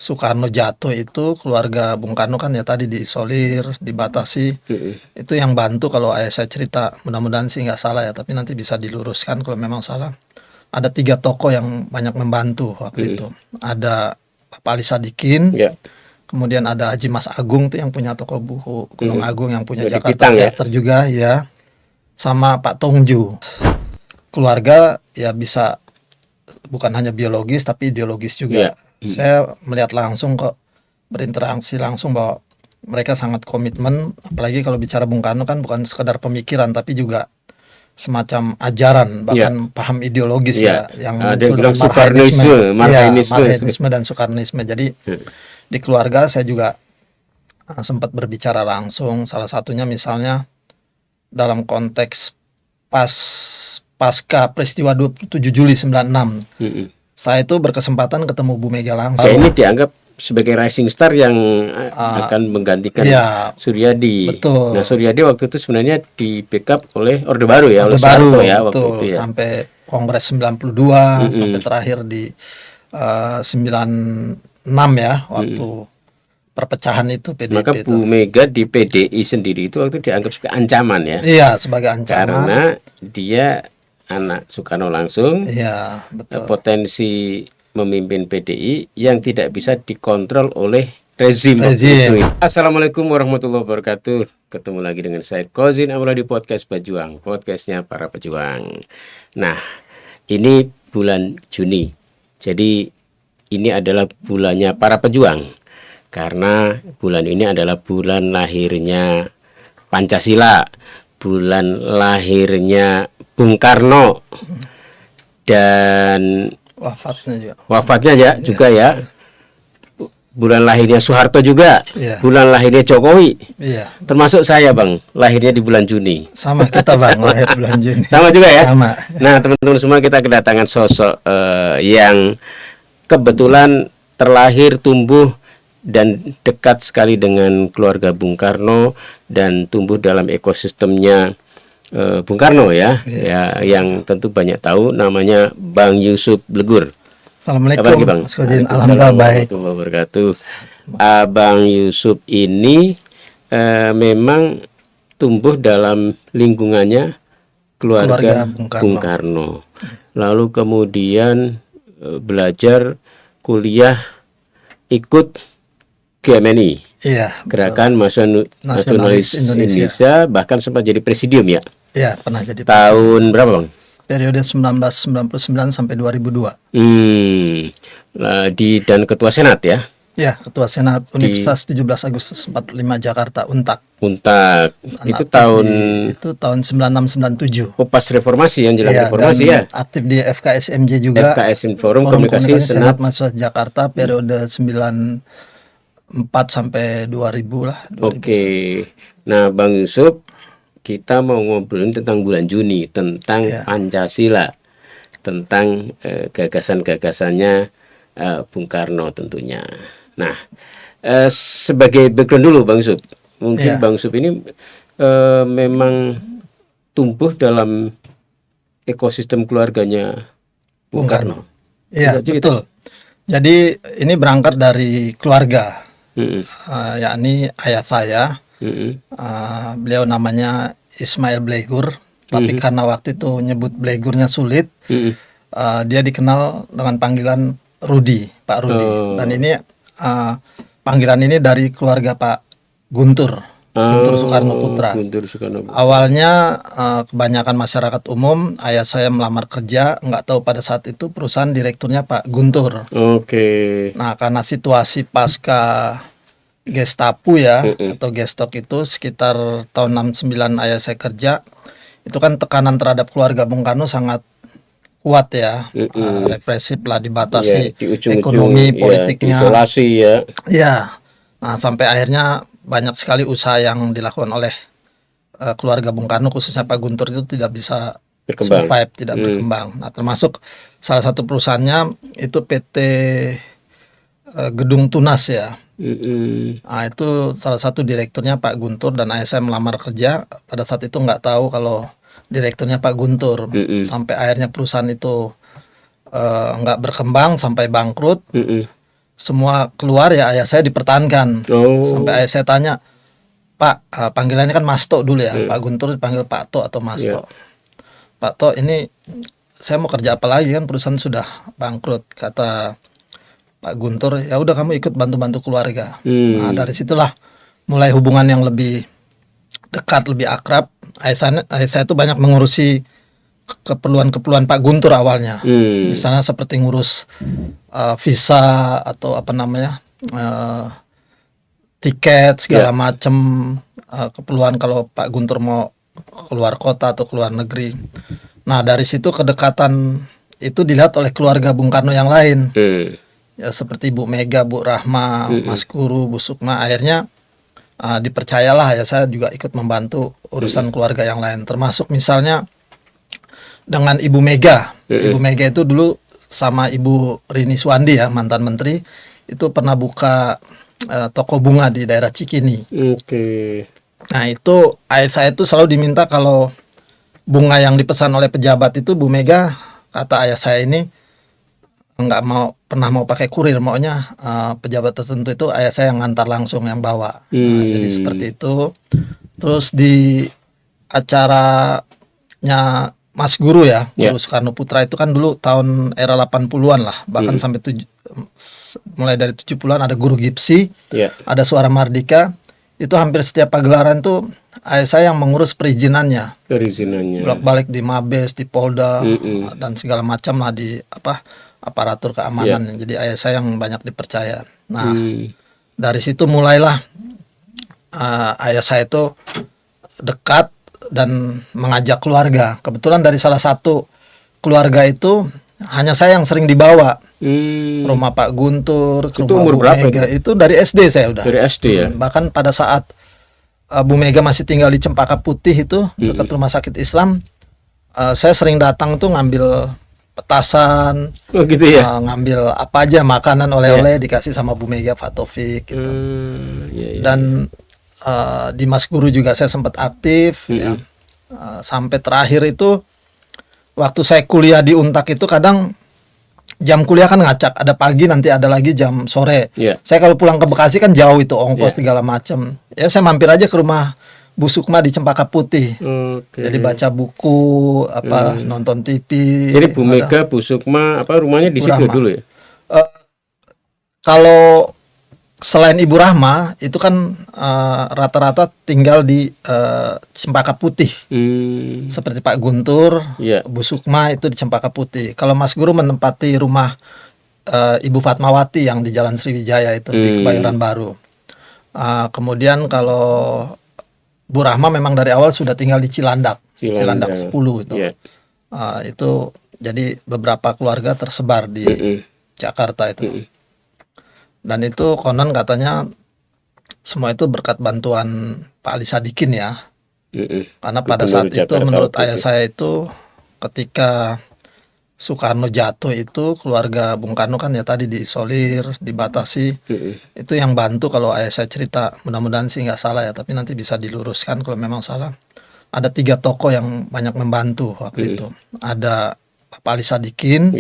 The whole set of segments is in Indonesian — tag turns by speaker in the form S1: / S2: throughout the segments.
S1: Soekarno jatuh itu keluarga Bung Karno kan ya tadi diisolir, dibatasi. Itu yang bantu kalau ayah saya cerita. Mudah-mudahan sih nggak salah ya, tapi nanti bisa diluruskan kalau memang salah. Ada 3 tokoh yang banyak membantu waktu itu. Ada Pak Ali Sadikin,
S2: Ya.
S1: kemudian ada Haji Mas Agung tuh yang punya toko buku Gunung Agung, yang punya
S2: Di
S1: Jakarta
S2: Pitang ya?
S1: Theater juga ya, sama Pak Tongju. Keluarga ya bisa bukan hanya biologis tapi ideologis juga. Saya melihat langsung kok, berinteraksi langsung bahwa mereka sangat komitmen, apalagi kalau bicara Bung Karno kan bukan sekedar pemikiran tapi juga semacam ajaran, bahkan paham ideologis ya, yang
S2: Ada yang
S1: muncul
S2: bilang
S1: dengan
S2: Soekarnoisme, Marxisme.
S1: Marxisme dan Soekarnisme. Jadi di keluarga saya juga sempat berbicara langsung, salah satunya misalnya dalam konteks pasca peristiwa 27 Juli 96. Saya itu berkesempatan ketemu Bu Mega langsung.
S2: Ini dianggap sebagai rising star yang akan menggantikan
S1: iya,
S2: Suryadi.
S1: betul.
S2: Nah, Suryadi waktu itu sebenarnya di backup oleh Orde Baru ya, oleh
S1: Orde Baru
S2: Soeharto ya waktu
S1: betul,
S2: itu ya.
S1: sampai Kongres 92 sampai terakhir di 96 ya, waktu perpecahan itu PDIP
S2: Maka
S1: itu.
S2: Bu Mega di PDI sendiri itu waktu dianggap sebagai ancaman ya.
S1: Iya, sebagai ancaman.
S2: Karena dia anak Soekarno langsung,
S1: Iya, betul.
S2: potensi memimpin PDI yang tidak bisa dikontrol oleh rezim.
S1: Rezim.
S2: Assalamualaikum warahmatullahi wabarakatuh. Ketemu lagi dengan saya Kozin Amula di podcast Pejuang, podcastnya para pejuang. Nah, ini bulan Juni, jadi ini adalah bulannya para pejuang, karena bulan ini adalah bulan lahirnya Pancasila, bulan lahirnya Bung Karno, dan
S1: wafatnya
S2: juga ya. Bulan lahirnya Soeharto juga,
S1: Iya.
S2: bulan lahirnya Jokowi,
S1: Iya,
S2: termasuk saya Bang, lahirnya di bulan Juni.
S1: sama kita Bang, lahir bulan Juni.
S2: Sama juga ya.
S1: Sama.
S2: Nah teman-teman semua, kita kedatangan sosok yang kebetulan terlahir, tumbuh dan dekat sekali dengan keluarga Bung Karno dan tumbuh dalam ekosistemnya Bung Karno ya, yang tentu banyak tahu, namanya Bang Yusuf Blegur.
S1: Assalamualaikum
S2: Bang?
S1: Mas Kodin, alhamdulillah baik.
S2: Wabarakatuh. Abang Yusuf ini memang tumbuh dalam lingkungannya keluarga Bung Karno. Lalu kemudian belajar, kuliah, ikut GMNI.
S1: Iya,
S2: Gerakan Mahasiswa Nasionalis Indonesia, bahkan sempat jadi presidium ya.
S1: Iya, pernah jadi
S2: tahun berapa Bang?
S1: Periode 1999 sampai 2002.
S2: Dan ketua Senat ya?
S1: Ya, ketua Senat Universitas 17 Agustus 45 Jakarta, UNTAK.
S2: Itu tahun
S1: itu tahun 96-97.
S2: Oh, pas reformasi, yang jelang reformasi ya.
S1: Aktif di FKSMJ juga.
S2: FKSM Forum Komunikasi
S1: Senat Mahasiswa Jakarta periode 94 sampai 2000 lah. 2000.
S2: Oke. Nah, Bang Yusuf, kita mau ngobrolin tentang bulan Juni, tentang Pancasila, tentang gagasan-gagasannya Bung Karno tentunya. Nah, sebagai background dulu Bang Yusuf, mungkin Bang Yusuf ini memang tumbuh dalam ekosistem keluarganya
S1: Bung Karno. Iya, betul. Jadi ini berangkat dari keluarga, yakni ayah saya. Beliau namanya Ismail Blegur, tapi karena waktu itu nyebut Blegurnya sulit, dia dikenal dengan panggilan Rudi, Pak Rudi. Dan ini panggilan ini dari keluarga Pak Guntur, Guntur Soekarno Putra. Awalnya kebanyakan masyarakat umum, ayah saya melamar kerja, nggak tahu pada saat itu perusahaan direkturnya Pak Guntur. Nah, karena situasi pasca Gestapo ya, atau Gestok itu sekitar tahun 69 ayah saya kerja, itu kan tekanan terhadap keluarga Bung Karno sangat kuat ya, represif lah, dibatasi ekonomi, politiknya,
S2: isolasi ya.
S1: Iya. Nah, sampai akhirnya banyak sekali usaha yang dilakukan oleh keluarga Bung Karno, khususnya Pak Guntur, itu tidak bisa survive, tidak berkembang. Nah, termasuk salah satu perusahaannya itu PT Gedung Tunas ya. Nah, itu salah satu direkturnya Pak Guntur, dan ayah saya melamar kerja pada saat itu nggak tahu kalau direkturnya Pak Guntur. Sampai akhirnya perusahaan itu nggak berkembang sampai bangkrut. semua keluar ya ayah saya dipertahankan. Sampai ayah saya tanya, Pak, panggilannya kan Mas Tok dulu ya, Pak Guntur dipanggil Pak Tok atau Mas Tok. Pak Tok, ini saya mau kerja apa lagi, kan perusahaan sudah bangkrut. Kata Pak Guntur, ya udah kamu ikut bantu-bantu keluarga. Nah, dari situlah mulai hubungan yang lebih dekat, lebih akrab. Ayah saya itu banyak mengurusi keperluan-keperluan Pak Guntur awalnya. Misalnya seperti ngurus visa atau apa namanya, tiket segala macam, keperluan kalau Pak Guntur mau keluar kota atau keluar negeri. Nah, dari situ kedekatan itu dilihat oleh keluarga Bung Karno yang lain. Ya, seperti Bu Mega, Bu Rahma, Mas Guru, Bu Sukma. Akhirnya dipercayalah ya saya juga ikut membantu urusan keluarga yang lain. Termasuk misalnya dengan Ibu Mega. Ibu Mega itu dulu sama Ibu Rini Suwandi ya, mantan menteri, itu pernah buka toko bunga di daerah Cikini. Nah, itu ayah saya itu selalu diminta kalau bunga yang dipesan oleh pejabat itu, Bu Mega, kata ayah saya ini, nggak pernah mau pakai kurir, maunya pejabat tertentu itu ayah saya yang ngantar langsung, yang bawa. Nah, jadi seperti itu. Terus di acaranya Mas Guru ya, Guru Soekarno Putra itu kan dulu tahun era 80-an lah, bahkan sampai mulai dari 70-an ada Guru Gipsi, ada Suara Mardika. Itu hampir setiap pagelaran tuh ayah saya yang mengurus perizinannya. Bolak-balik di Mabes, di Polda, dan segala macam lah di aparatur keamanan. Jadi ayah saya yang banyak dipercaya. Nah, dari situ mulailah ayah saya itu dekat dan mengajak keluarga. Kebetulan dari salah satu keluarga itu hanya saya yang sering dibawa. Rumah Pak Guntur, ke rumah Bu Mega. Itu dari SD saya udah.
S2: Dari SD ya.
S1: Bahkan pada saat Bu Mega masih tinggal di Cempaka Putih itu, dekat Rumah Sakit Islam, saya sering datang tuh ngambil petasan,
S2: gitu ya?
S1: Ngambil apa aja makanan oleh-oleh dikasih sama Bu Mega, Pak Taufik gitu. Dan di Mas Guru juga saya sempat aktif ya. Sampai terakhir itu waktu saya kuliah di Untak itu kadang jam kuliah kan ngacak, ada pagi nanti ada lagi jam sore. Saya kalau pulang ke Bekasi kan jauh itu ongkos segala macam. Ya saya mampir aja ke rumah Bu Sukma di Cempaka Putih. Jadi baca buku, nonton TV.
S2: Jadi Bu Mega, Bu Sukma, rumahnya di situ dulu ya?
S1: Kalau selain Ibu Rahma itu kan rata-rata tinggal di Cempaka Putih. Seperti Pak Guntur, Bu Sukma itu di Cempaka Putih. Kalau Mas Guru menempati rumah Ibu Fatmawati yang di Jalan Sriwijaya itu di Kebayoran Baru. Kemudian kalau Bu Rahma memang dari awal sudah tinggal di Cilandak 10 itu. Itu jadi beberapa keluarga tersebar di Jakarta itu. Dan itu konon katanya semua itu berkat bantuan Pak Ali Sadikin ya. Karena pada saat itu menurut ayah saya itu ketika Soekarno jatuh itu keluarga Bung Karno kan ya tadi diisolir, dibatasi. Itu yang bantu, kalau ayah saya cerita, mudah-mudahan sih nggak salah ya, tapi nanti bisa diluruskan kalau memang salah. Ada 3 tokoh yang banyak membantu waktu itu. Ada Pak Ali Sadikin.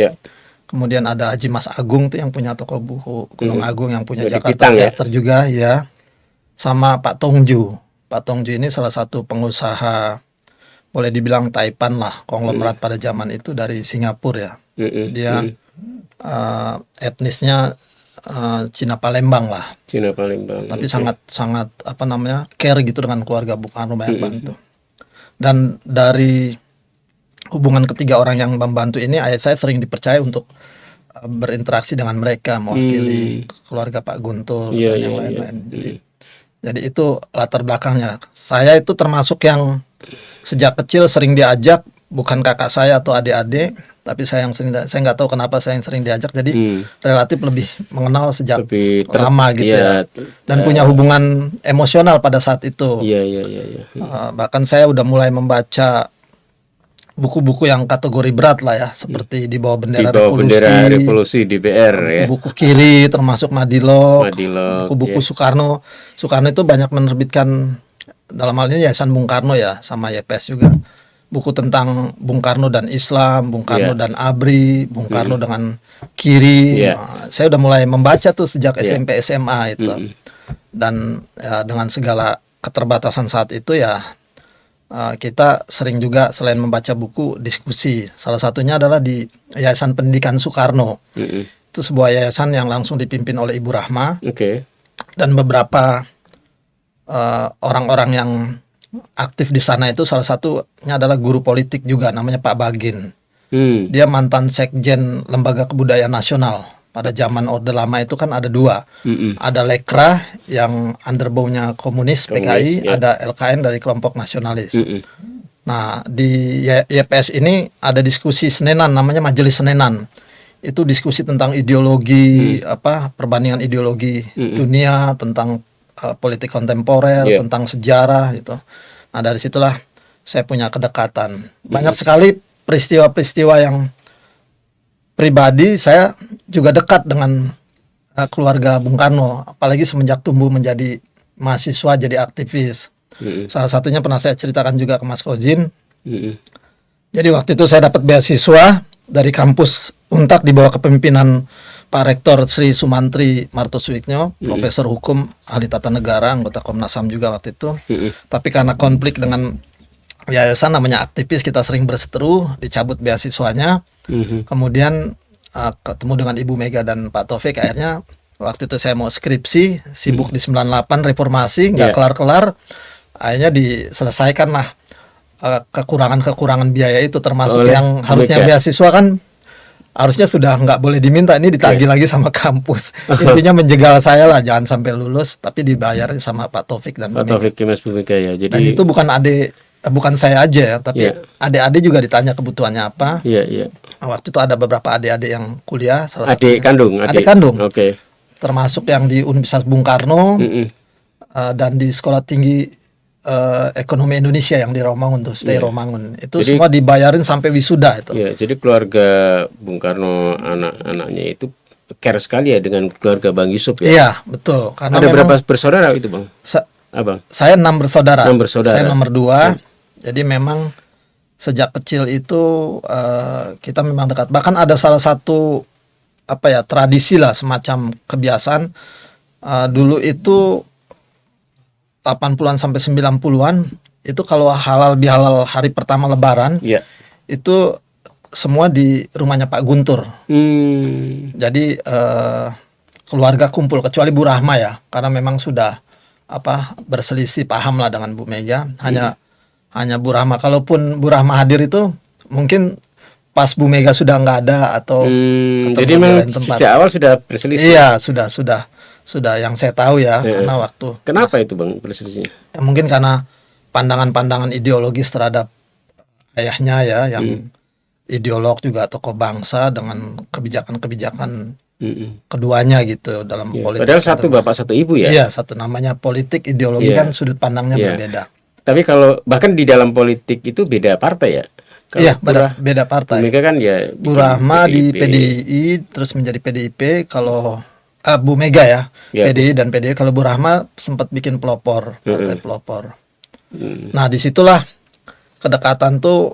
S1: Kemudian ada Haji Mas Agung tuh yang punya toko buku Gunung Agung, yang punya Jakarta Theater juga ya. Sama Pak Tongju. Pak Tongju ini salah satu pengusaha, boleh dibilang Taipan lah, konglomerat pada zaman itu, dari Singapura ya. Dia etnisnya Cina Palembang lah.
S2: Cina Palembang.
S1: Tapi sangat care gitu dengan keluarga Bung Karno, banyak bantu. Dan dari hubungan ketiga orang yang membantu ini, ayah saya sering dipercaya untuk berinteraksi dengan mereka, mewakili keluarga Pak Guntur dan yang lain-lain. Jadi itu latar belakangnya. Saya itu termasuk yang sejak kecil sering diajak, bukan kakak saya atau adik-adik, tapi saya nggak tahu kenapa saya yang sering diajak. Jadi relatif lebih mengenal sejak lama gitu ya. Dan punya hubungan emosional pada saat itu. Bahkan saya udah mulai membaca buku-buku yang kategori berat lah ya, seperti Di Bawah Bendera Revolusi, DBR ya. Buku Kiri termasuk Madilog, buku-buku Soekarno itu banyak menerbitkan, dalam hal ini Yayasan Bung Karno ya, sama YPS juga buku tentang Bung Karno dan Islam, Bung Karno dan ABRI, Bung Karno dengan kiri. Saya udah mulai membaca tuh sejak SMP SMA itu. Dan dengan segala keterbatasan saat itu ya, kita sering juga selain membaca buku, diskusi. Salah satunya adalah di Yayasan Pendidikan Soekarno. Itu sebuah yayasan yang langsung dipimpin oleh Ibu Rahma. Dan beberapa orang-orang yang aktif di sana itu, salah satunya adalah guru politik juga, namanya Pak Bagin. Dia mantan sekjen Lembaga Kebudayaan Nasional. Pada zaman Orde Lama itu kan ada dua. Ada Lekra yang underbownya komunis PKI, ada LKN dari kelompok nasionalis. Nah, di YPS ini ada diskusi Senenan, namanya Majelis Senenan. Itu diskusi tentang ideologi, perbandingan ideologi dunia, tentang politik kontemporer, tentang sejarah gitu. Nah, dari situlah saya punya kedekatan. Banyak sekali peristiwa-peristiwa yang pribadi saya juga dekat dengan keluarga Bung Karno, apalagi semenjak tumbuh menjadi mahasiswa, jadi aktivis. Salah satunya pernah saya ceritakan juga ke Mas Kozin. Jadi waktu itu saya dapat beasiswa dari kampus Untak di bawah kepemimpinan Pak Rektor Sri Sumantri Martosuwiknyo, Profesor Hukum, ahli tata negara, anggota Komnas HAM juga waktu itu. Tapi karena konflik dengan yayasan, namanya aktivis, kita sering berseteru, dicabut beasiswanya. Kemudian ketemu dengan Ibu Mega dan Pak Taufik. Akhirnya waktu itu saya mau skripsi, sibuk di 98 reformasi, nggak kelar-kelar. Akhirnya diselesaikan lah kekurangan-kekurangan biaya itu, termasuk yang harusnya beasiswa kan harusnya sudah nggak boleh diminta, ini ditagih lagi sama kampus. Intinya menjegal saya lah, jangan sampai lulus, tapi dibayarin sama Pak Taufik dan
S2: Pak Taufik Mas Bu Mega ya. Jadi,
S1: dan itu bukan saya aja ya, tapi adik-adik juga ditanya kebutuhannya apa. Waktu itu ada beberapa adik-adik yang kuliah, salah
S2: adik kandung.
S1: Termasuk yang di Universitas Bung Karno dan di Sekolah Tinggi Ekonomi Indonesia yang di Romangun tuh, Romangun. Itu jadi, semua dibayarin sampai wisuda itu.
S2: Jadi keluarga Bung Karno, anak-anaknya itu care sekali ya dengan keluarga Bang Yusuf ya.
S1: Iya, betul. Karena
S2: ada berapa bersaudara itu, Bang? Abang.
S1: Saya 6 bersaudara. Saya nomor 2. Jadi memang sejak kecil itu kita memang dekat. Bahkan ada salah satu tradisi lah, semacam kebiasaan dulu itu 80-an sampai 90-an itu kalau halal bihalal hari pertama lebaran itu semua di rumahnya Pak Guntur. Jadi keluarga kumpul, kecuali Bu Rahma ya, karena memang sudah berselisih paham lah dengan Bu Mega. Hanya Bu Rahma. Kalaupun Bu Rahma hadir itu mungkin pas Bu Mega sudah nggak ada atau
S2: jadi memang sejak awal sudah berselisih.
S1: Iya, sudah yang saya tahu ya, karena waktu.
S2: Kenapa itu Bang berselisihnya?
S1: Ya, mungkin karena pandangan-pandangan ideologis terhadap ayahnya ya, yang ideolog juga tokoh bangsa dengan kebijakan-kebijakan keduanya gitu dalam politik.
S2: Padahal satu bapak satu ibu ya?
S1: Iya, satu, namanya politik, ideologi kan sudut pandangnya berbeda.
S2: Tapi kalau bahkan di dalam politik itu beda partai ya?
S1: Iya, beda partai.
S2: Mereka kan ya
S1: Bu Rahma di PDI terus menjadi PDIP, kalau Bu Mega ya, PDI dan PDI. Kalau Bu Rahma sempat bikin pelopor, partai pelopor. Nah, disitulah kedekatan tuh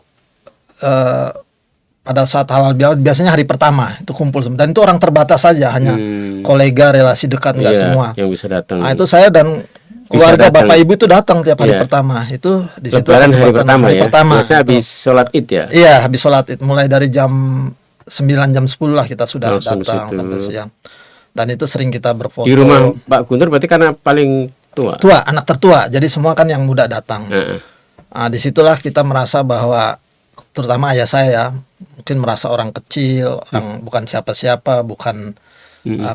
S1: pada saat halal bihalal biasanya hari pertama itu kumpul, dan itu orang terbatas saja, hanya kolega, relasi dekat, nggak semua
S2: yang bisa datang.
S1: Nah, itu saya dan keluarga bapak ibu itu datang tiap hari pertama. Itu di situ
S2: hari pertama. Biasanya habis sholat Id ya?
S1: Iya, habis sholat Id, mulai dari jam 9 jam 10 lah kita sudah datang sampai siang. Dan itu sering kita berfoto.
S2: Di rumah Pak Guntur berarti karena paling tua?
S1: Tua, anak tertua. Jadi semua kan yang muda datang. Nah, disitulah kita merasa bahwa, terutama ayah saya, mungkin merasa orang kecil, orang bukan siapa-siapa, bukan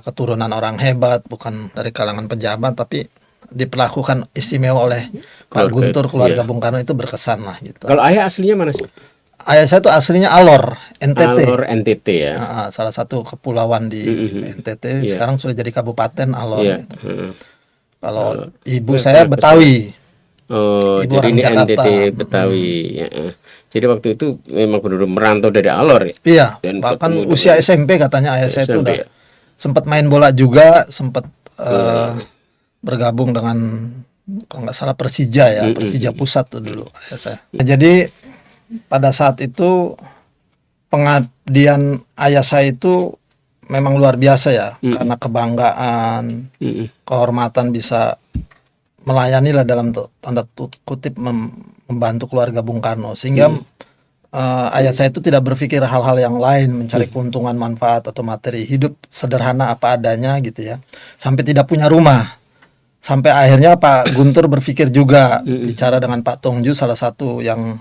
S1: keturunan orang hebat, bukan dari kalangan pejabat, tapi diperlakukan istimewa oleh Pak Guntur, keluarga Bung Karno, itu berkesan lah gitu.
S2: Kalau ayah aslinya mana sih?
S1: Ayah saya itu aslinya Alor, NTT.
S2: Alor, NTT ya.
S1: Salah satu kepulauan di NTT. Sekarang sudah jadi kabupaten Alor. Gitu. Kalau ibu saya Betawi.
S2: Oh, ibu jadi ini Jakarta. NTT Betawi. Jadi waktu itu memang benar-benar merantau dari Alor ya.
S1: Iya. Dan bahkan usia SMP katanya ayah saya itu udah sempat main bola juga, sempat bergabung dengan, kalau nggak salah, Persija ya, Persija Pusat tuh dulu ayah saya. Jadi pada saat itu pengabdian ayah saya itu memang luar biasa ya, karena kebanggaan, kehormatan bisa melayani lah dalam tanda kutip membantu keluarga Bung Karno, sehingga ayah saya itu tidak berpikir hal-hal yang lain, mencari keuntungan, manfaat atau materi, hidup sederhana apa adanya gitu ya, sampai tidak punya rumah. Sampai akhirnya Pak Guntur berpikir juga, bicara dengan Pak Tongju, salah satu yang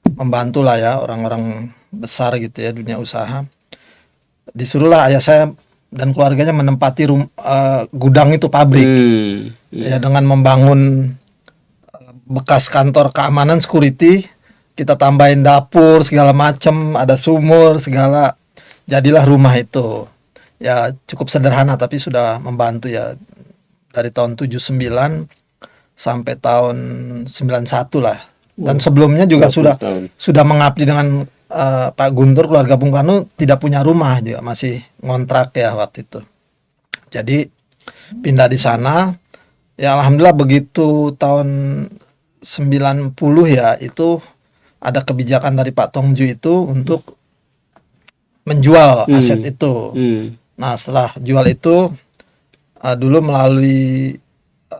S1: membantu lah ya, orang-orang besar gitu ya dunia usaha. Disuruhlah ayah saya dan keluarganya menempati gudang itu, pabrik. Ya, dengan membangun bekas kantor keamanan, security, kita tambahin dapur segala macam, ada sumur segala, jadilah rumah itu. Ya cukup sederhana tapi sudah membantu ya, dari tahun 79 sampai tahun 91 lah. Dan sebelumnya juga sudah mengabdi dengan Pak Guntur, keluarga Bung Karno tidak punya rumah juga, masih ngontrak ya waktu itu. Jadi pindah di sana. Ya alhamdulillah begitu tahun 90 ya, itu ada kebijakan dari Pak Tongju itu untuk menjual aset itu. Nah setelah jual itu, dulu melalui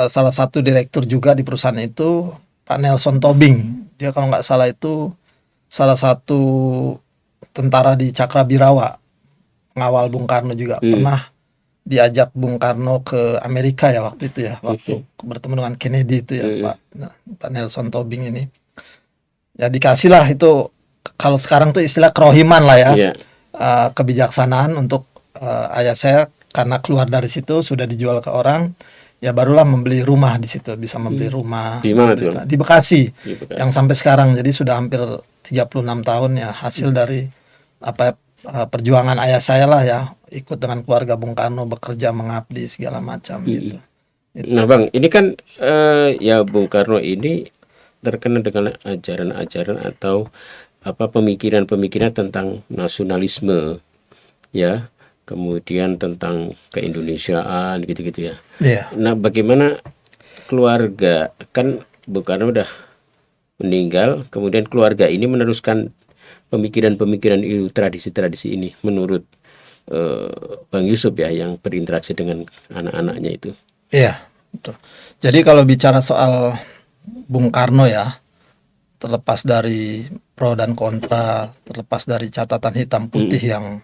S1: salah satu direktur juga di perusahaan itu, Pak Nelson Tobing. Dia kalau nggak salah itu salah satu tentara di Cakrabirawa, pengawal Bung Karno juga. Pernah diajak Bung Karno ke Amerika ya waktu itu ya, waktu bertemu dengan Kennedy itu ya, Pak Nelson Tobing ini. Ya dikasih lah itu, kalau sekarang tuh istilah kerohiman lah ya, kebijaksanaan untuk ayah saya, karena keluar dari situ sudah dijual ke orang, ya barulah membeli rumah di situ, bisa membeli rumah
S2: di mana tuh?
S1: Di Bekasi, yang sampai sekarang, jadi sudah hampir 36 tahun ya, hasil dari perjuangan ayah saya lah ya, ikut dengan keluarga Bung Karno bekerja, mengabdi segala macam gitu.
S2: Nah Bang, ini kan ya Bung Karno ini terkenal dengan ajaran-ajaran atau pemikiran-pemikiran tentang nasionalisme ya, kemudian tentang keindonesiaan gitu-gitu ya. Nah bagaimana keluarga, kan Bung Karno udah meninggal, kemudian keluarga ini meneruskan pemikiran-pemikiran itu, tradisi-tradisi ini menurut Bang Yusuf ya, yang berinteraksi dengan anak-anaknya itu.
S1: Iya, betul. Jadi kalau bicara soal Bung Karno ya, terlepas dari pro dan kontra, terlepas dari catatan hitam putih yang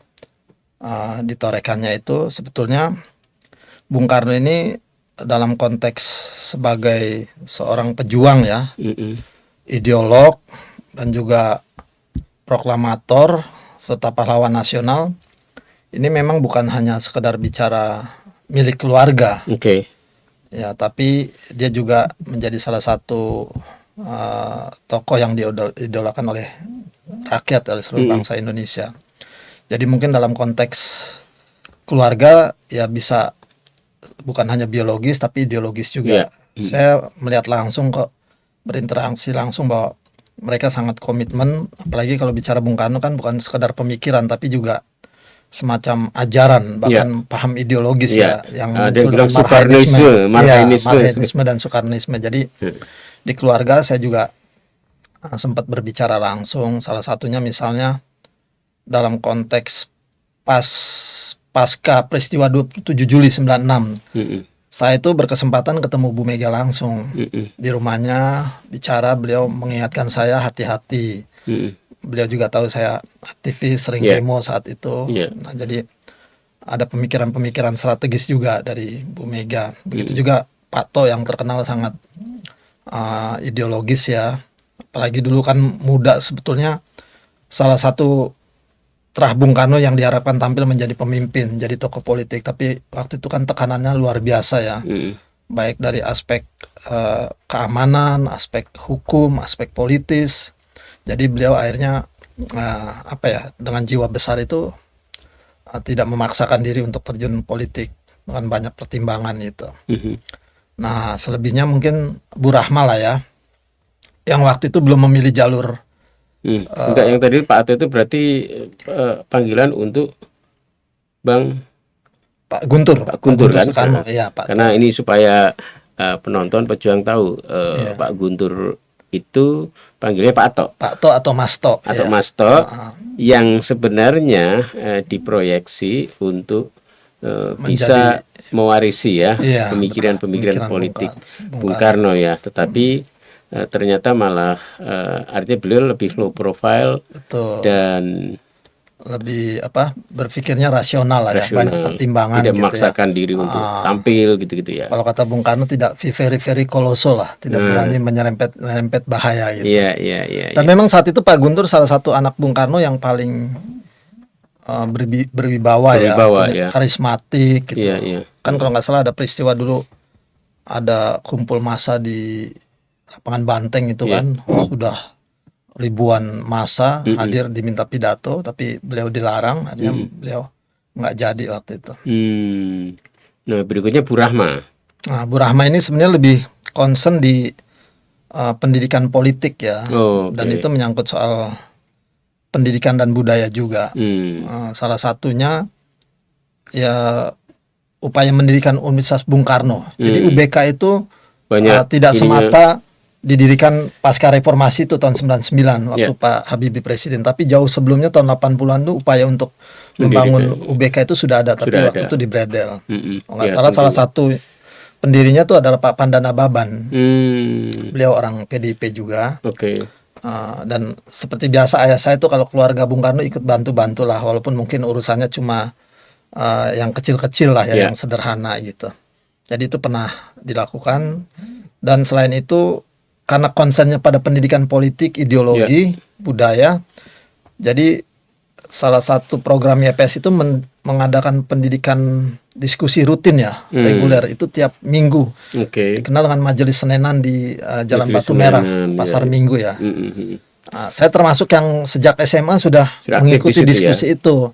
S1: ditorekannya itu, sebetulnya Bung Karno ini dalam konteks sebagai seorang pejuang ya, ideolog dan juga proklamator serta pahlawan nasional, ini memang bukan hanya sekedar bicara milik keluarga. Ya, tapi dia juga menjadi salah satu tokoh yang diidolakan oleh rakyat, oleh seluruh bangsa Indonesia. Jadi mungkin dalam konteks keluarga ya bisa bukan hanya biologis tapi ideologis juga. Saya melihat langsung kok, berinteraksi langsung bahwa mereka sangat komitmen, apalagi kalau bicara Bung Karno kan bukan sekedar pemikiran tapi juga semacam ajaran, bahkan paham ideologis ya, yang muncul dengan Marxisme dan Soekarnisme. Jadi di keluarga saya juga sempat berbicara langsung, salah satunya misalnya dalam konteks pasca peristiwa 27 Juli 96. Saya itu berkesempatan ketemu Bu Mega langsung di rumahnya, bicara, beliau mengingatkan saya hati-hati. Beliau juga tahu saya aktivis, sering demo saat itu. Nah, jadi ada pemikiran-pemikiran strategis juga dari Bu Mega. Begitu juga Pak To yang terkenal sangat ideologis ya. Apalagi dulu kan muda, sebetulnya salah satu terah Bung Karno yang diharapkan tampil menjadi pemimpin, jadi tokoh politik. Tapi waktu itu kan tekanannya luar biasa ya. Baik dari aspek keamanan, aspek hukum, aspek politis. Jadi beliau akhirnya dengan jiwa besar itu tidak memaksakan diri untuk terjun politik dengan banyak pertimbangan itu. Nah selebihnya mungkin Bu Rahma lah ya, yang waktu itu belum memilih jalur.
S2: Enggak, yang tadi Pak Ato itu berarti panggilan untuk
S1: Pak Guntur
S2: kan?
S1: Soekarno, iya, Pak
S2: karena ini supaya penonton pejuang tahu Pak Guntur itu panggilnya Pak Ato.
S1: Pak To atau Mas To.
S2: Atau
S1: ya.
S2: Mas To, yang sebenarnya diproyeksi untuk bisa mewarisi ya pemikiran politik Bung Karno ya, tetapi ternyata malah artinya beliau lebih low profile.
S1: Betul.
S2: Dan
S1: lebih berpikirnya rasional lah ya, banyak pertimbangan,
S2: tidak
S1: gitu
S2: memaksakan
S1: ya.
S2: diri untuk tampil gitu-gitu ya.
S1: Kalau kata Bung Karno tidak very colossal lah, tidak berani menyerempet bahaya gitu.
S2: Iya.
S1: Dan memang saat itu Pak Guntur salah satu anak Bung Karno yang paling berwibawa ya, karismatik gitu.
S2: Iya.
S1: Kan kalau nggak salah ada peristiwa dulu, ada kumpul massa di lapangan Banteng itu kan, sudah ribuan massa hadir diminta pidato, tapi beliau dilarang, akhirnya beliau nggak jadi waktu itu.
S2: Nah, berikutnya Bu Rahma.
S1: Nah, Bu Rahma ini sebenarnya lebih concern di pendidikan politik ya, dan itu menyangkut soal pendidikan dan budaya juga. Salah satunya ya upaya mendirikan Universitas Bung Karno. Jadi UBK itu tidak semata didirikan pasca reformasi itu tahun 99 waktu Pak Habibie presiden, tapi jauh sebelumnya tahun 80-an tuh upaya untuk membangun UBK itu sudah ada, tapi waktu itu dibredel. Salah satu pendirinya tuh adalah Pak Pandana Baban. Beliau orang PDIP juga. Dan seperti biasa ayah saya tuh kalau keluarga Bung Karno ikut bantu-bantu lah, walaupun mungkin urusannya cuma yang kecil-kecil lah ya, yang sederhana gitu. Jadi itu pernah dilakukan. Dan selain itu karena konsennya pada pendidikan politik, ideologi, budaya, jadi salah satu program YPS itu mengadakan pendidikan diskusi rutin ya, reguler, itu tiap minggu. Dikenal dengan Majelis Senenan di Jalan Batu Merah, Pasar Minggu ya. Saya termasuk yang sejak SMA sudah mengikuti diskusi itu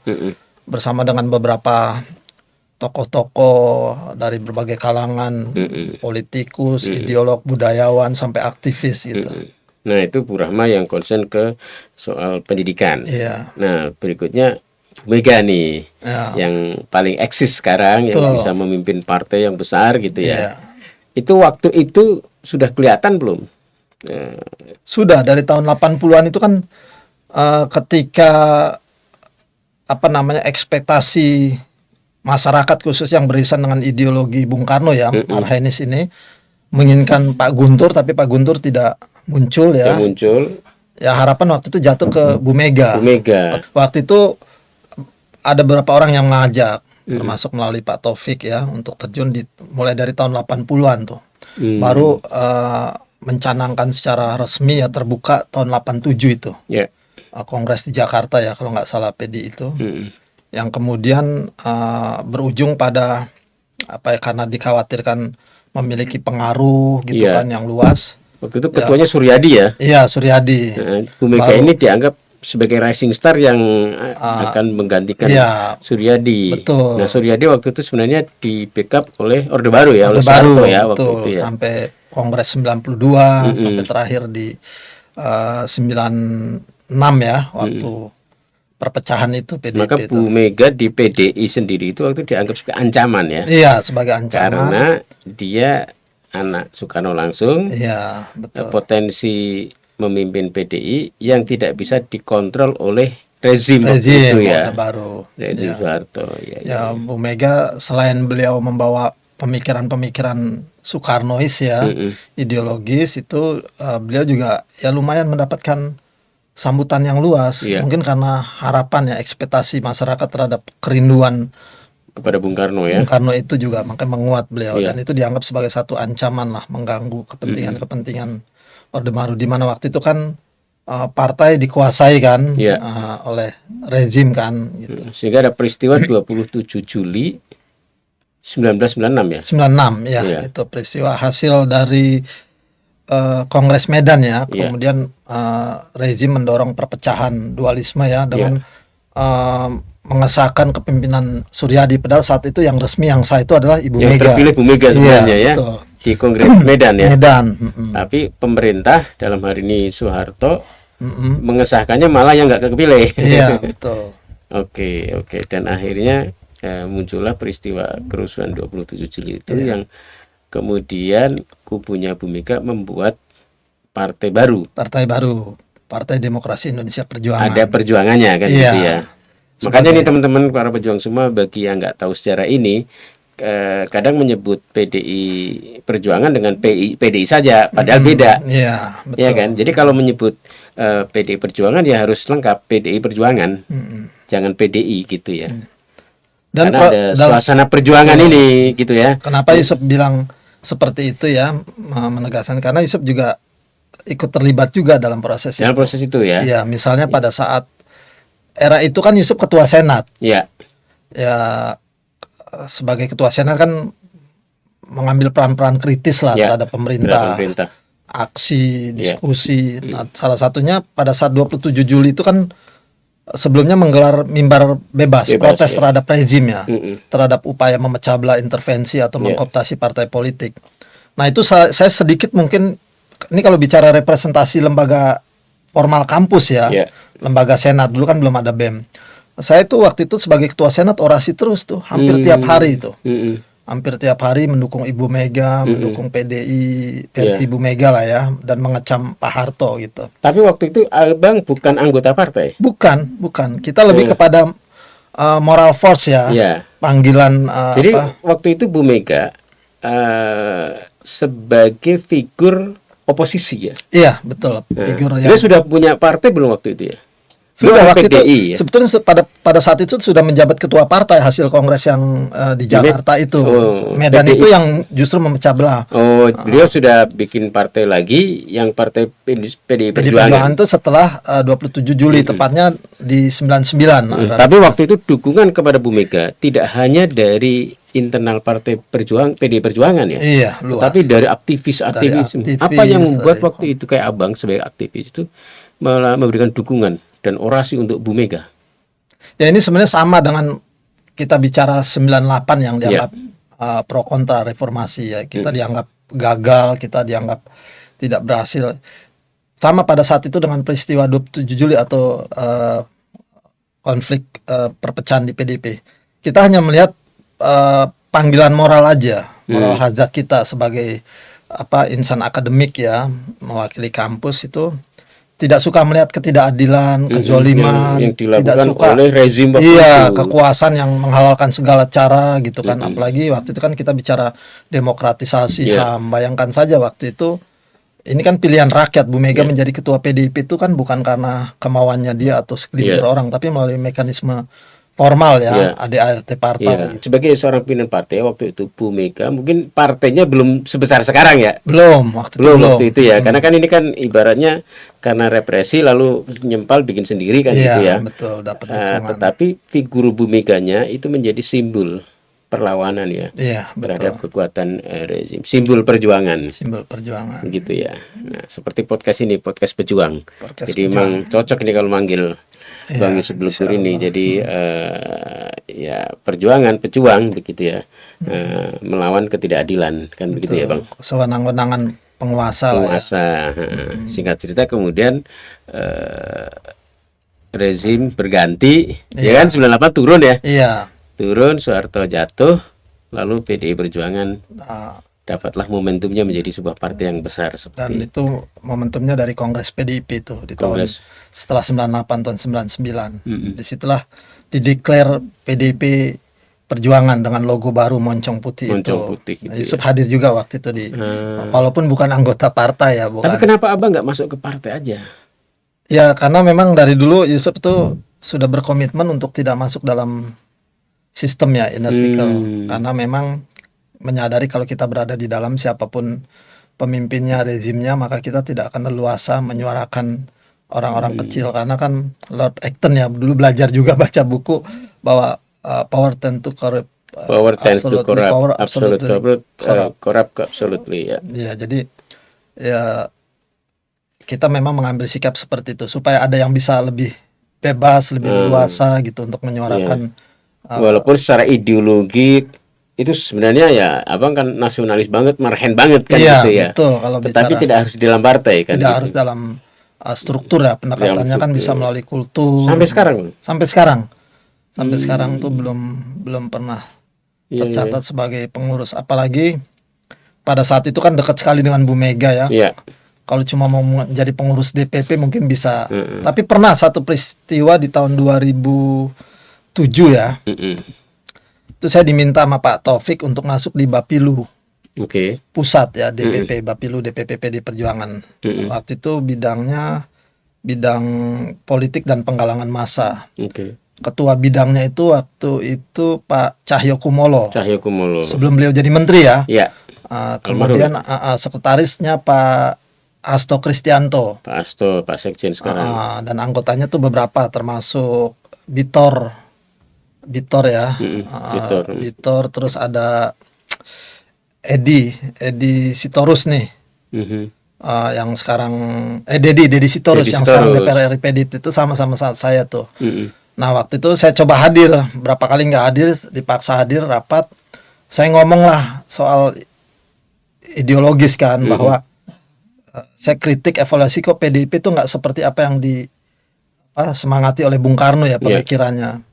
S1: bersama dengan beberapa tokoh-tokoh dari berbagai kalangan, politikus, ideolog, budayawan, sampai aktivis gitu.
S2: Nah, itu Bu Rahma yang concern ke soal pendidikan. Nah, berikutnya Mega nih, yang paling eksis sekarang, yang bisa memimpin partai yang besar gitu ya. Itu waktu itu sudah kelihatan belum?
S1: Sudah, dari tahun 80-an itu kan ketika ekspektasi masyarakat khusus yang beririsan dengan ideologi Bung Karno ya, Marhainis ini menginginkan Pak Guntur, tapi Pak Guntur tidak muncul ya. Ya harapan waktu itu jatuh ke Bu Mega. Waktu itu ada beberapa orang yang mengajak, termasuk melalui Pak Taufik ya, untuk terjun mulai dari tahun 80-an tuh. Baru mencanangkan secara resmi ya, terbuka tahun 87 itu. Kongres di Jakarta ya kalau nggak salah, PDI itu. Yang kemudian berujung pada karena dikhawatirkan memiliki pengaruh gitu kan yang luas.
S2: Waktu itu ketuanya Suryadi ya?
S1: Iya, Suryadi.
S2: Bu Mega ini dianggap sebagai rising star yang akan menggantikan Suryadi.
S1: Betul.
S2: Nah, Suryadi waktu itu sebenarnya di backup oleh Orde Baru ya,
S1: oleh Soeharto
S2: ya waktu itu ya.
S1: Sampai Kongres 92 sampai terakhir di 96 ya, waktu perpecahan itu PDIP.
S2: Maka Bu Mega di PDI sendiri itu waktu dianggap sebagai ancaman ya.
S1: Iya, sebagai ancaman.
S2: Karena dia anak Soekarno langsung.
S1: Iya, betul.
S2: Potensi memimpin PDI yang tidak bisa dikontrol oleh rezim itu ya.
S1: Baru.
S2: Rezim Soeharto.
S1: Ya, Bu Mega selain beliau membawa pemikiran-pemikiran Soekarnois ya, ideologis itu, beliau juga ya lumayan mendapatkan sambutan yang luas, mungkin karena harapan ya, ekspektasi masyarakat terhadap kerinduan
S2: kepada Bung Karno ya.
S1: Bung Karno itu juga makanya menguat beliau, dan itu dianggap sebagai satu ancaman lah, mengganggu kepentingan Orde Baru, di mana waktu itu kan partai dikuasai kan oleh rezim kan gitu.
S2: Sehingga ada peristiwa 27 Juli 1996 ya.
S1: 96 ya, itu peristiwa hasil dari Kongres Medan ya, kemudian rezim mendorong perpecahan dualisme ya, dengan mengesahkan kepemimpinan Suryadi, padahal saat itu yang resmi yang sah itu adalah Ibu Mega.
S2: Yang terpilih Bu Mega sebenarnya ya, betul. Di Kongres Medan ya. Tapi pemerintah dalam hari ini Soeharto mengesahkannya malah yang nggak kepilih.
S1: Iya, betul.
S2: Oke. Dan akhirnya muncullah peristiwa kerusuhan 27 Juli itu yang kemudian kubunya Bu Mega membuat partai baru.
S1: Partai Demokrasi Indonesia Perjuangan.
S2: Ada perjuangannya kan
S1: Iya.
S2: gitu ya. Makanya nih teman-teman para pejuang semua, bagi yang nggak tahu sejarah ini, kadang menyebut PDI Perjuangan dengan PDI saja, padahal beda.
S1: Iya, betul.
S2: Ya kan. Jadi kalau menyebut PDI Perjuangan ya harus lengkap PDI Perjuangan, jangan PDI gitu ya.
S1: Dan
S2: karena ada suasana perjuangan ini gitu ya.
S1: Kenapa Yusuf bilang seperti itu ya, menegaskan karena Yusuf juga ikut terlibat juga dalam proses
S2: itu ya.
S1: Iya, misalnya pada saat era itu kan Yusuf ketua Senat.
S2: Iya.
S1: Ya, sebagai ketua Senat kan mengambil peran-peran kritis lah terhadap pemerintah. Aksi, diskusi. Nah, salah satunya pada saat 27 Juli itu kan sebelumnya menggelar mimbar bebas protes terhadap rezim ya, terhadap upaya memecah belah, intervensi atau mengkooptasi partai politik. Nah, itu saya sedikit mungkin, ini kalau bicara representasi lembaga formal kampus ya, lembaga Senat, dulu kan belum ada BEM. Saya tuh waktu itu sebagai ketua Senat orasi terus tuh, hampir tiap hari itu. Hampir tiap hari mendukung Ibu Mega, mendukung PDI versi Ibu Mega lah ya, dan mengecam Pak Harto gitu.
S2: Tapi waktu itu Abang bukan anggota partai?
S1: Bukan. Kita lebih kepada moral force ya, panggilan.
S2: Jadi waktu itu Bu Mega sebagai figur oposisi ya?
S1: Iya, betul. Figur
S2: dia sudah punya partai belum waktu itu ya?
S1: Sudah waktu
S2: PDI,
S1: itu, sebetulnya pada saat itu sudah menjabat ketua partai hasil kongres yang di Jakarta itu. Medan
S2: PDI.
S1: itu yang justru memecah belah.
S2: Beliau sudah bikin partai lagi, yang partai PDI Perjuangan
S1: itu setelah 27 Juli, tepatnya di 99.
S2: Tapi waktu itu dukungan kepada Bu Mega tidak hanya dari internal partai PDI Perjuangan ya.
S1: Iya, luas.
S2: Tapi dari aktivis. Apa yang membuat waktu itu kayak Abang sebagai aktivis itu malah memberikan dukungan dan orasi untuk Bu Mega?
S1: Ya, ini sebenarnya sama dengan kita bicara 98 yang dianggap pro kontra reformasi ya. Kita dianggap gagal, kita dianggap tidak berhasil. Sama pada saat itu dengan peristiwa 27 Juli atau konflik perpecahan di PDIP. Kita hanya melihat panggilan moral aja, moral hazard kita sebagai insan akademik ya, mewakili kampus itu. Tidak suka melihat ketidakadilan, kezoliman,
S2: yang dilakukan
S1: tidak suka
S2: oleh rezim waktu itu.
S1: Kekuasaan yang menghalalkan segala cara gitu kan. Apalagi waktu itu kan kita bicara demokratisasi HAM. Bayangkan saja waktu itu, ini kan pilihan rakyat. Bu Mega menjadi ketua PDIP itu kan bukan karena kemauannya dia atau segelintir orang, tapi melalui mekanisme formal ya, ADART partai.
S2: Sebagai seorang pimpinan partai waktu itu, Bu Mega mungkin partainya belum sebesar sekarang ya.
S1: Belum waktu
S2: itu ya. Karena kan ini kan ibaratnya karena represi lalu nyempal bikin sendiri kan gitu ya.
S1: Betul, dapat
S2: tetapi figur Bu Meganya itu menjadi simbol perlawanan ya, terhadap kekuatan rezim, simbol perjuangan. Gitu ya. Nah, seperti podcast ini, podcast pejuang. Jadi memang cocok nih kalau manggil Bang Yusuf Lukur ini. Jadi perjuangan, pejuang begitu ya, melawan ketidakadilan kan. Betul. Begitu ya Bang.
S1: Sewenang-wenangan penguasa.
S2: Singkat cerita kemudian rezim berganti, ya kan 98 turun ya. Turun, Soeharto jatuh, lalu PDI Perjuangan dapatlah momentumnya menjadi sebuah partai yang besar seperti.
S1: Dan itu momentumnya dari Kongres PDIP itu di tahun setelah 98 tahun 99. Disitulah dideklar PDIP Perjuangan dengan logo baru moncong putih itu. Yusuf hadir juga waktu itu walaupun bukan anggota partai ya.
S2: Tapi kenapa Abang nggak masuk ke partai aja?
S1: Ya karena memang dari dulu Yusuf itu sudah berkomitmen untuk tidak masuk dalam sistem ya, inner circle. Karena memang menyadari kalau kita berada di dalam, siapapun pemimpinnya, rezimnya, maka kita tidak akan leluasa menyuarakan orang-orang kecil. Karena kan Lord Acton ya dulu belajar juga baca buku bahwa power tend to corrupt,
S2: absolutely ya.
S1: Ya, jadi ya kita memang mengambil sikap seperti itu supaya ada yang bisa lebih bebas, lebih leluasa gitu untuk menyuarakan.
S2: Walaupun secara ideologi itu sebenarnya ya Abang kan nasionalis banget, marhen banget kan gitu ya.
S1: Betul, kalau
S2: tetapi tidak harus di dalam partai kan.
S1: Tidak harus dalam struktur ya, pendekatannya kan bisa melalui kultur.
S2: Sampai sekarang.
S1: Sampai sekarang tuh belum pernah tercatat sebagai pengurus. Apalagi pada saat itu kan dekat sekali dengan Bu Mega ya. Kalau cuma mau menjadi pengurus DPP mungkin bisa. Tapi pernah satu peristiwa di tahun 2007 ya. Itu saya diminta sama Pak Taufik untuk masuk di Bapilu. Pusat ya, DPP, Bapilu DPP PD Perjuangan. Waktu itu bidang politik dan penggalangan massa. Ketua bidangnya itu waktu itu Pak Cahyo Kumolo. Sebelum beliau jadi menteri ya. Kemudian sekretarisnya Pak Hasto Kristianto.
S2: Pak Sekjen sekarang.
S1: Dan anggotanya tuh beberapa termasuk Bitor ya. Bitor, terus ada Edi Sitorus nih. Yang sekarang Dedi Sitorus yang sekarang DPR RI PDIP itu sama-sama saya tuh. Nah waktu itu saya coba hadir, berapa kali nggak hadir, dipaksa hadir rapat. Saya ngomong lah soal ideologis kan, bahwa saya kritik evaluasi kok PDIP itu nggak seperti apa yang semangati oleh Bung Karno ya pemikirannya.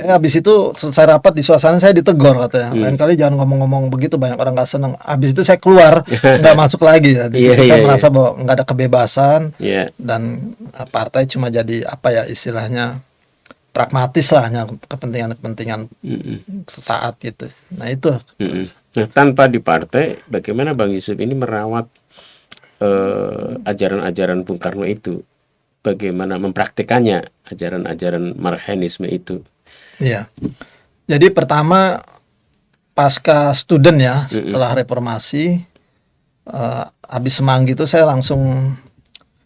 S1: Habis itu selesai rapat di suasana saya ditegur katanya. Lain kali jangan ngomong-ngomong begitu, banyak orang nggak senang. Habis itu saya keluar, nggak masuk lagi ya. Di situ saya merasa bahwa nggak ada kebebasan dan partai cuma jadi apa ya istilahnya pragmatis lah, hanya kepentingan sesaat gitu. Nah itu.
S2: Nah, tanpa di partai, bagaimana Bang Yusuf ini merawat ajaran-ajaran Bung Karno itu? Bagaimana mempraktikannya ajaran-ajaran Marxisme itu?
S1: Iya. Jadi pertama pasca student ya, setelah reformasi, habis semanggi itu saya langsung,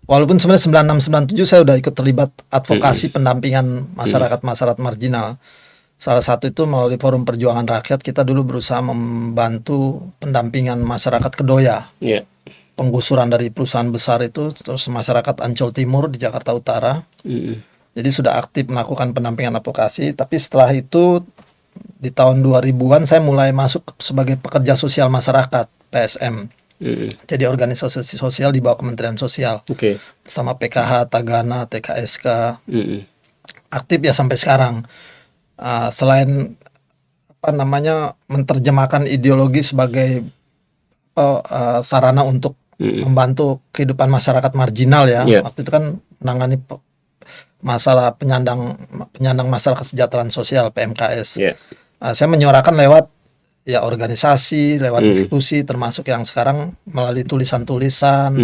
S1: walaupun sebenarnya 96-97 saya udah ikut terlibat advokasi pendampingan masyarakat marginal. Salah satu itu melalui Forum Perjuangan Rakyat, kita dulu berusaha membantu pendampingan masyarakat Kedoya. Penggusuran dari perusahaan besar itu, terus masyarakat Ancol Timur di Jakarta Utara. Jadi sudah aktif melakukan pendampingan advokasi. Tapi setelah itu di tahun 2000-an saya mulai masuk sebagai pekerja sosial masyarakat, PSM. Jadi organisasi sosial di bawah Kementerian Sosial. Bersama PKH, Tagana, TKSK. Aktif ya sampai sekarang. Selain menerjemahkan ideologi sebagai sarana untuk membantu kehidupan masyarakat marginal ya. Waktu itu kan menangani masalah penyandang masalah kesejahteraan sosial PMKS. Saya menyuarakan lewat ya organisasi, lewat diskusi, termasuk yang sekarang melalui tulisan-tulisan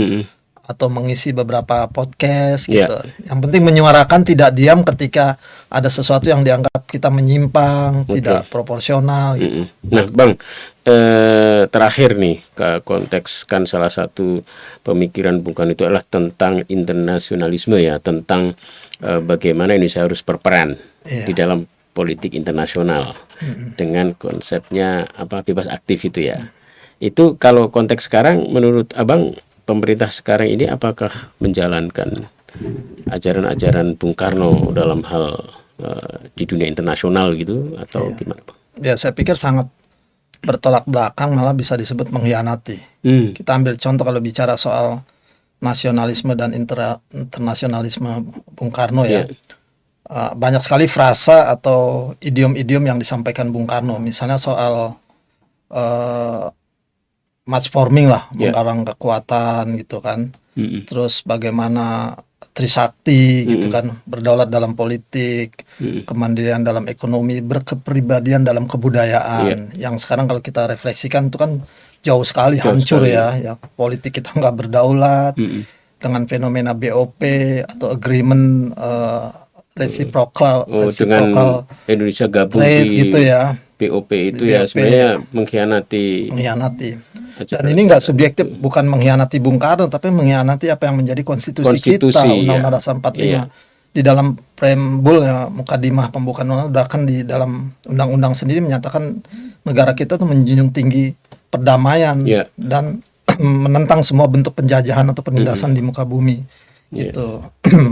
S1: atau mengisi beberapa podcast gitu. Yang penting menyuarakan, tidak diam ketika ada sesuatu yang dianggap kita menyimpang, tidak proporsional gitu.
S2: Nah, Bang, terakhir nih, kontekskan salah satu pemikiran Bung Karno itu adalah tentang internasionalisme ya, tentang bagaimana Indonesia harus berperan di dalam politik internasional dengan konsepnya bebas aktif itu ya. Itu kalau konteks sekarang menurut Abang, pemerintah sekarang ini apakah menjalankan ajaran-ajaran Bung Karno dalam hal di dunia internasional gitu atau gimana, Bang?
S1: Ya, saya pikir sangat bertolak belakang, malah bisa disebut mengkhianati. Kita ambil contoh kalau bicara soal nasionalisme dan internasionalisme Bung Karno ya. Banyak sekali frasa atau idiom-idiom yang disampaikan Bung Karno, misalnya soal match forming lah, menggalang kekuatan gitu kan. Terus bagaimana Trisakti gitu kan, berdaulat dalam politik, kemandirian dalam ekonomi, berkepribadian dalam kebudayaan. Yang sekarang kalau kita refleksikan itu kan jauh sekali hancur ya. Politik kita nggak berdaulat dengan fenomena BOP atau agreement reciprocal
S2: dengan Indonesia gabung di
S1: gitu ya.
S2: BOP itu ya sebenarnya mengkhianati.
S1: Dan ini nggak subjektif, bukan mengkhianati Bung Karno, tapi mengkhianati apa yang menjadi konstitusi kita, Undang-Undang Dasar 45. Di dalam preambul ya, mukadimah pembukaan undang-undang, kan di dalam undang-undang sendiri menyatakan negara kita tuh menjunjung tinggi perdamaian dan menentang semua bentuk penjajahan atau penindasan di muka bumi. Gitu.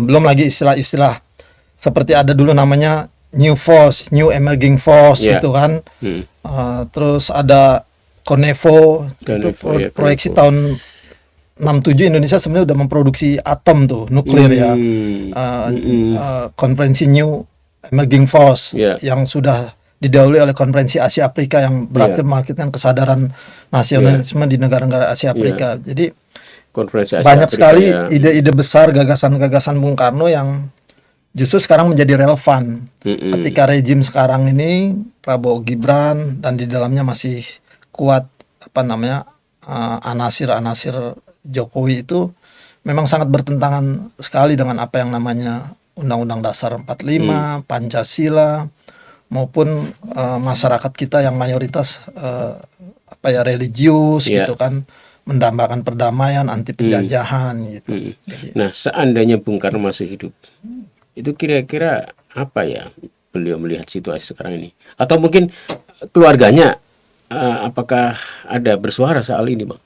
S1: Belum lagi istilah-istilah seperti ada dulu namanya New Force, New Emerging Force gitu kan. Terus ada Konevo, itu proyeksi tahun 67 Indonesia sebenarnya udah memproduksi atom tuh, nuklir ya. Konferensi New Emerging Force yang sudah didahului oleh konferensi Asia Afrika yang berhasil mengakibatkan kesadaran nasionalisme di negara-negara Asia Afrika. Jadi
S2: Konferensi Asia
S1: banyak
S2: Afrika
S1: sekali
S2: ya.
S1: ide-ide besar, gagasan-gagasan Bung Karno yang justru sekarang menjadi relevan. Ketika rejim sekarang ini Prabowo Gibran dan di dalamnya masih kuat anasir-anasir Jokowi itu memang sangat bertentangan sekali dengan apa yang namanya Undang-Undang Dasar 45, Pancasila, maupun masyarakat kita yang mayoritas religius gitu kan, mendambakan perdamaian, anti penjajahan gitu. Jadi,
S2: Nah, seandainya Bung Karno masih hidup, itu kira-kira apa ya beliau melihat situasi sekarang ini? Atau mungkin keluarganya apakah ada bersuara soal ini, Bang?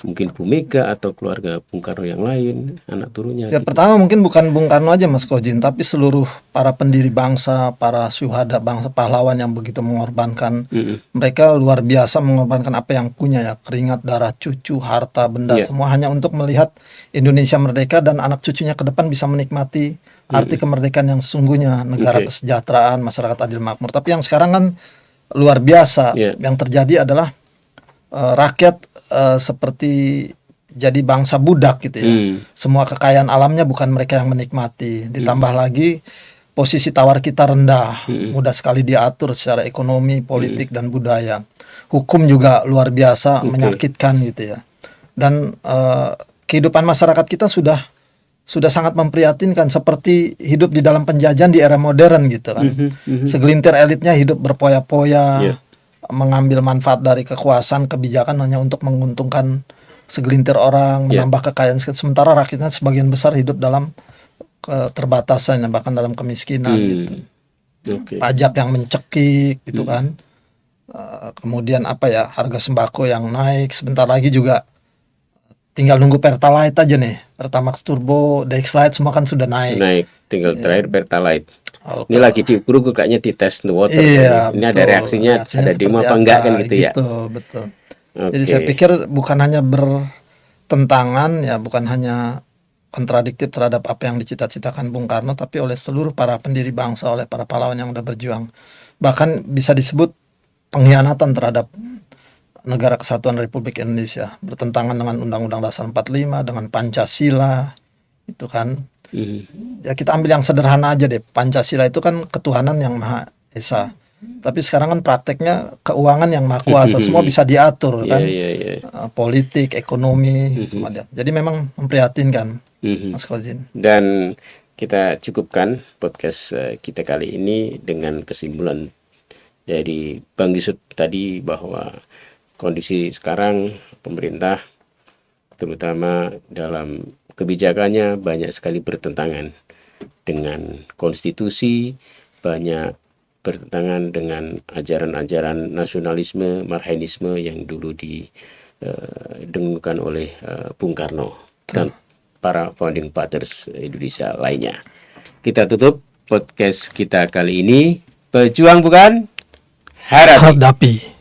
S2: Mungkin Bu Mega atau keluarga Bung Karno yang lain, anak turunnya.
S1: ya pertama mungkin bukan Bung Karno aja Mas Kojin, tapi seluruh para pendiri bangsa, para syuhada bangsa, pahlawan yang begitu mengorbankan. Mereka luar biasa mengorbankan apa yang punya ya, keringat, darah, cucu, harta, benda, semua hanya untuk melihat Indonesia merdeka dan anak cucunya ke depan bisa menikmati arti kemerdekaan yang sesungguhnya, negara kesejahteraan, masyarakat adil makmur. Tapi yang sekarang kan luar biasa. Yang terjadi adalah rakyat seperti jadi bangsa budak gitu ya. Semua kekayaan alamnya bukan mereka yang menikmati. Ditambah lagi posisi tawar kita rendah, mudah sekali diatur secara ekonomi, politik dan budaya. Hukum juga luar biasa menyakitkan gitu ya. Dan kehidupan masyarakat kita sudah sangat memprihatinkan, seperti hidup di dalam penjajahan di era modern gitu kan. Segelintir elitnya hidup berpoya-poya, mengambil manfaat dari kekuasaan, kebijakan hanya untuk menguntungkan segelintir orang, menambah kekayaan, sementara rakyatnya sebagian besar hidup dalam keterbatasan, bahkan dalam kemiskinan gitu. Pajak yang mencekik gitu kan. Kemudian harga sembako yang naik, sebentar lagi juga tinggal nunggu Pertalite aja nih, Pertamax Turbo, Dexlite semua kan sudah naik.
S2: Tinggal terakhir Pertalite. Ini lagi diukur kayaknya di test the water.
S1: Iya,
S2: ini ada reaksinya ada demo apa enggak kan gitu ya.
S1: Betul. Jadi saya pikir bukan hanya bertentangan ya, bukan hanya kontradiktif terhadap apa yang dicita-citakan Bung Karno, tapi oleh seluruh para pendiri bangsa, oleh para pahlawan yang udah berjuang. Bahkan bisa disebut pengkhianatan terhadap Negara Kesatuan Republik Indonesia, bertentangan dengan Undang-Undang Dasar 45, dengan Pancasila itu kan. Ya kita ambil yang sederhana aja deh, Pancasila itu kan ketuhanan yang Maha Esa. Tapi sekarang kan prakteknya keuangan yang maha kuasa, semua bisa diatur kan. Politik, ekonomi, semua dia. Jadi memang memprihatinkan, Mas Kozin.
S2: Dan kita cukupkan podcast kita kali ini dengan kesimpulan dari Bang Yusuf tadi bahwa kondisi sekarang pemerintah terutama dalam kebijakannya banyak sekali bertentangan dengan konstitusi, banyak bertentangan dengan ajaran-ajaran nasionalisme, marhainisme yang dulu didengungkan oleh Bung Karno dan para founding fathers Indonesia lainnya. Kita tutup podcast kita kali ini. Pejuang bukan harapi.